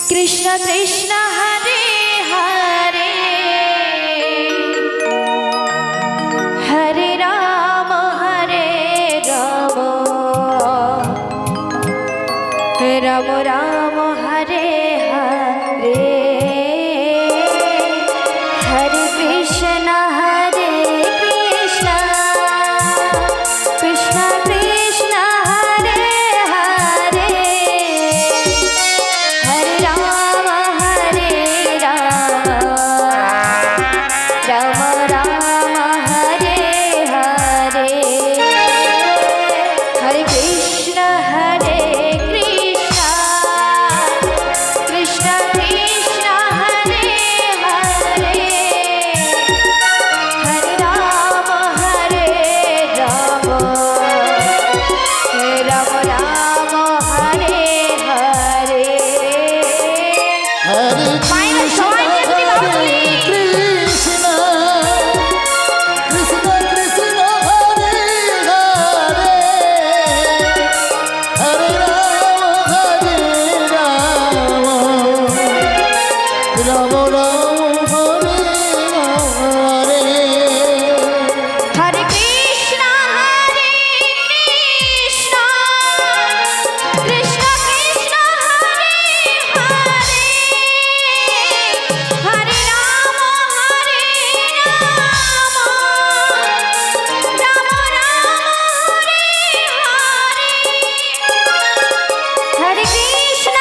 कृष्ण कृष्ण हरे हरे हरे राम राम राम हरे हरे हरे कृष्ण कृष्ण कृष्ण हरे हरे हरे राम राम राम हरे हरे हरे कृष्ण कृष्ण कृष्ण हरे हरे हरे राम राम हरे हरे हरे कृष्ण कृष्ण कृष्ण हरे हरे हरे राम राम राम हरे हरे हरे कृष्ण कृष्ण कृष्ण हरे हरे हरे राम राम हरे हरे हरे कृष्ण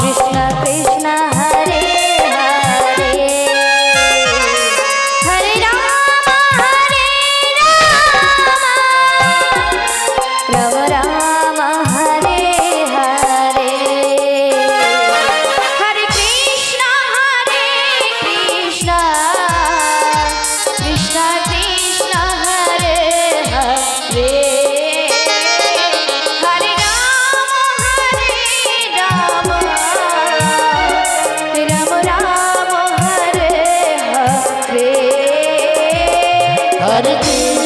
कृष्ण कृष्ण हरे हरे हरे राम राम हरे हरे हरे कृष्ण कृष्ण कृष्ण हरे हरे हरे राम राम हरे हरे हरे कृष्ण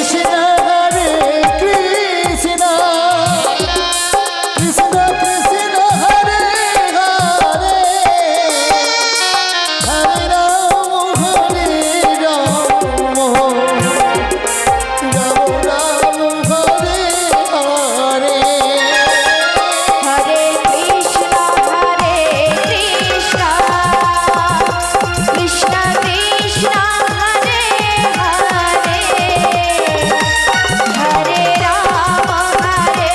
कृष्ण कृष्ण हरे हरे हरे राम राम हरे हरे हरे कृष्ण कृष्ण कृष्ण हरे हरे हरे राम राम हरे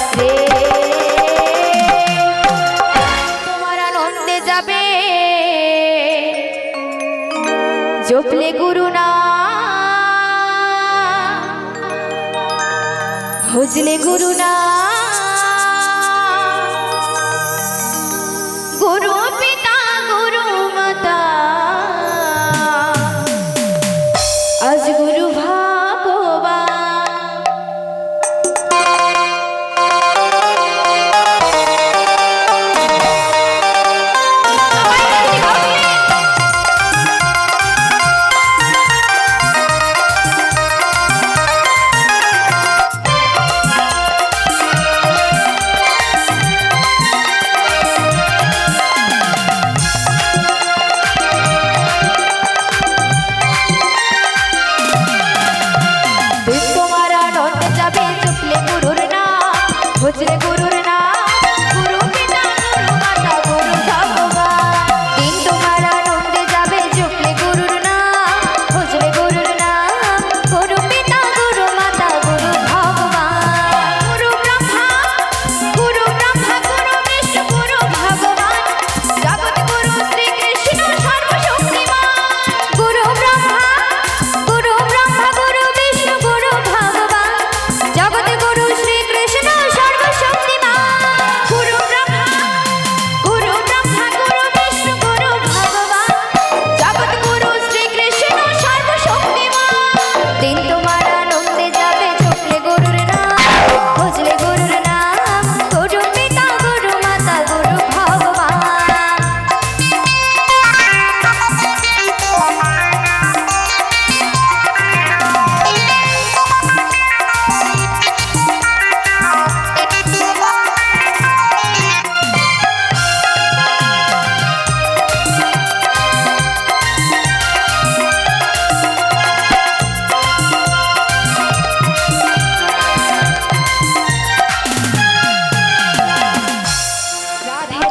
हरे তোমার আনন্দে যাবে জপলে গুরু না ভজলে গুরু না গুরু পিতা গুরু মাতা আজ গুরু ভগবান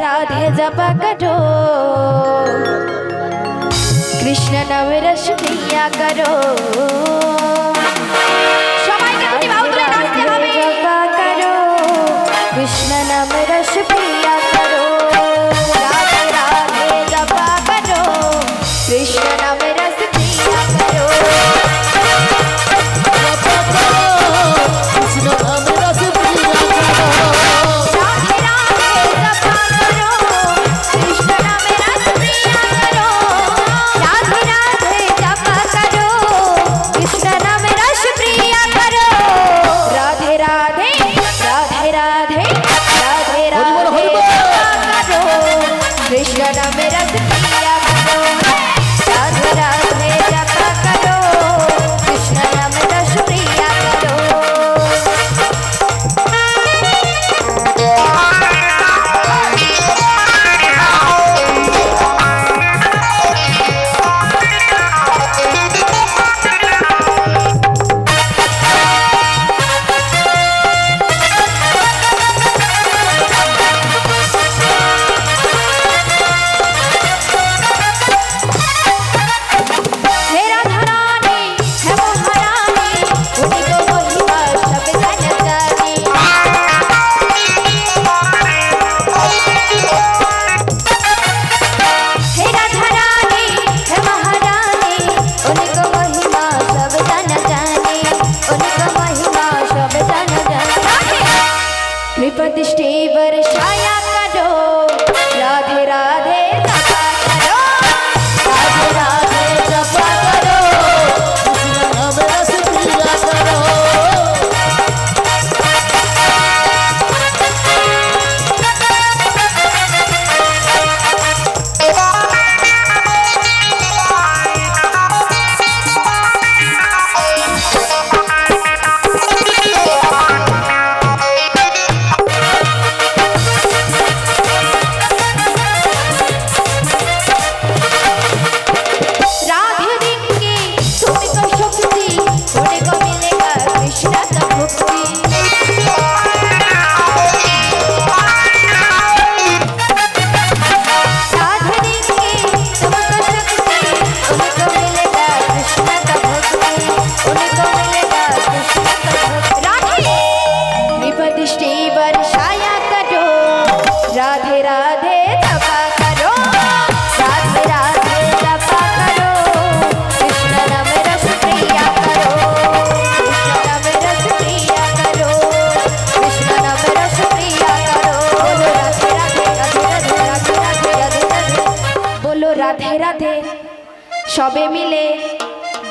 राधे जपा करो कृष्ण नाम रस पिया करो সবাইকে দুটি বাহু তুলে নাচতে হবে জপা করো কৃষ্ণ নাম রস পিয়া করো রাধে রাধে জপা করো কৃষ্ণ নাম রস পিয়া করো কৃষ্ণ নাম রস প্রিয়া করো রাধে রাধে জপা করো কৃষ্ণ নাম রস পিয়া করো রাধে রাধে জপা করো কৃষ্ণ নাম রস পিয়া করো রাধে রাধে রাধে রাধে রাধে রাধে জপা করো কৃষ্ণ নাম রস পিয়া করো রাধে রাধে জপা করো কৃষ্ণ নাম রস পিয়া করো हे राधा रानी हे महारानी उन्हीं को महिमा सब जन जानी हे राधा रानी हे महारानी उन्हीं को महिमा सब जन जानी उन्हीं को महिमा सब जन जानी कृपा दृष्टि वर्षाया करो राधे राधे जपा करो राधे राधे जपा करो কৃষ্ণ নাম রস প্রিয়া করো राधे देंगे तुमको शक्ति उनको मिलेगा कृष्ण का भक्ति राधे देंगे तुमको शक्ति उनको मिलेगा कृष्ण का भक्ति उनको मिलेगा कृष्ण का भक्ति राधे कृपा दृष्टि वर्षाया करो राधे राधे जपा करो राधे राधे जपा करो कृष्ण नाम रस प्रिया करो कृष्ण नाम रस प्रिया करो कृष्ण नाम रस प्रिया करो बोलो राधे राधे सबे मिले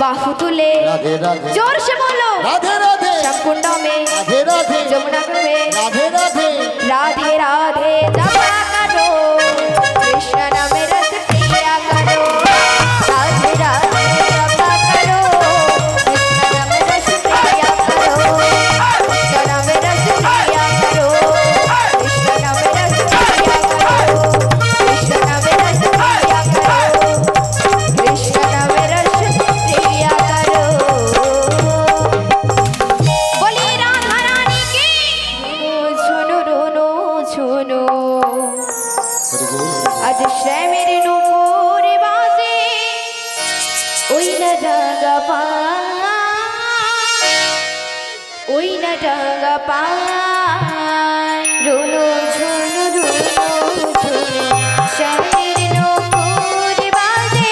बाहु तुले রাধে রাধে जोर से बोलो রাধে রাধে कुंड में রাধে রাধে जमुना में রাধে রাধে राधे राधे जपा करो कृष्ण नाम रस प्रिया करो राधे राधे जपा करो कृष्ण नाम रस प्रिया करो कृष्ण नाम रस प्रिया करो कृष्ण नाम रस प्रिया करो कृष्ण नाम रस प्रिया करो कृष्ण नाम रस प्रिया करो बोलिए राधा रानी की सुनो रोनो सुनो আজ শ্যামের নুপুর বাজে ওই না ডাঙ্গা পা ওই না ডাঙ্গা পা রুনু ঝুনু রুনু ঝুনু শ্যামের নুপুর বাজে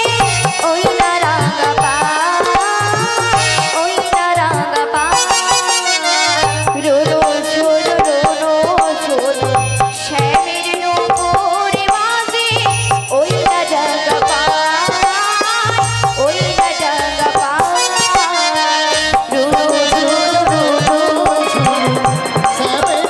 ওই না ডাঙ্গা পা ওই না ডাঙ্গা পা রুনু ঝুনু রুনু ঝুনু শ্যামের নুপুর বাজে ওই না ডাঙ্গা পা ওই না ডাঙ্গা পা রুনু ঝুনু রুনু ঝুনু শ্যামের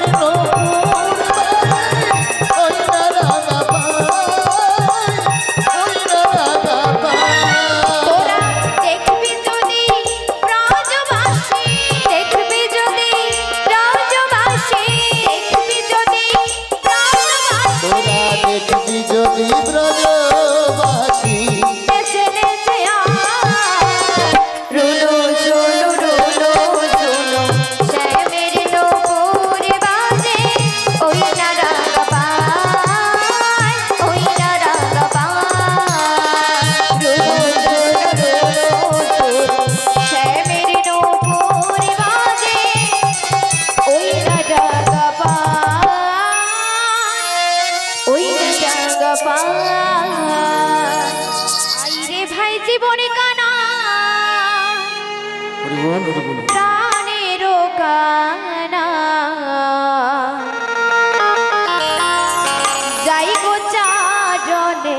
কপাল আইরে ভাই জীবনে কানা হরিবল হরিবল প্রাণের কানা যাই গো চারণে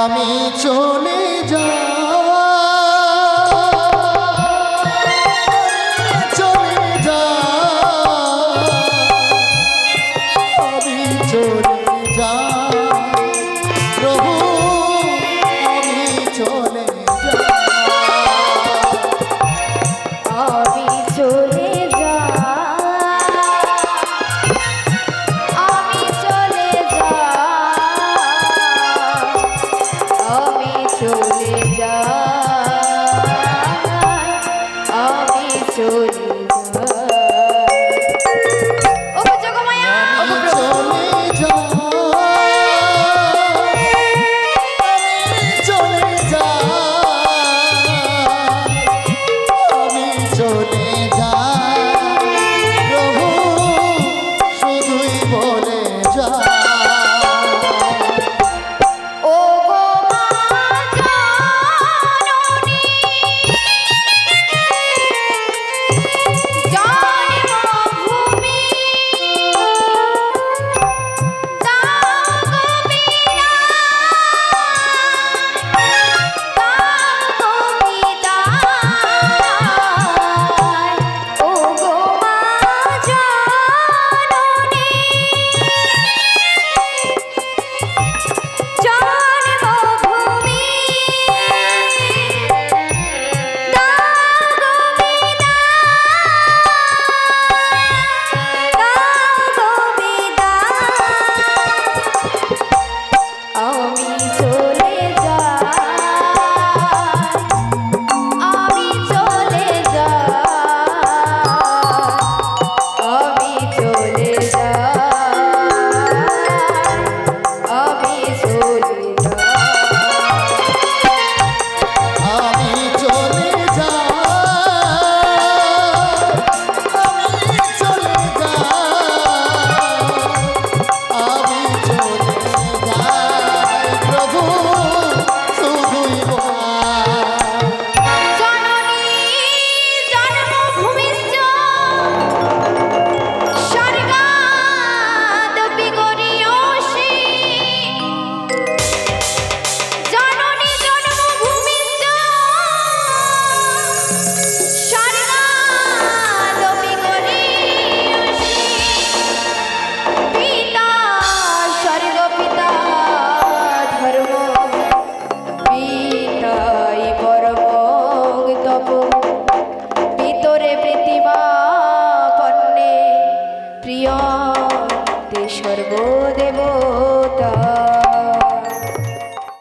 আমি চলে যাই, চলে যাই, আমি চলে যাই।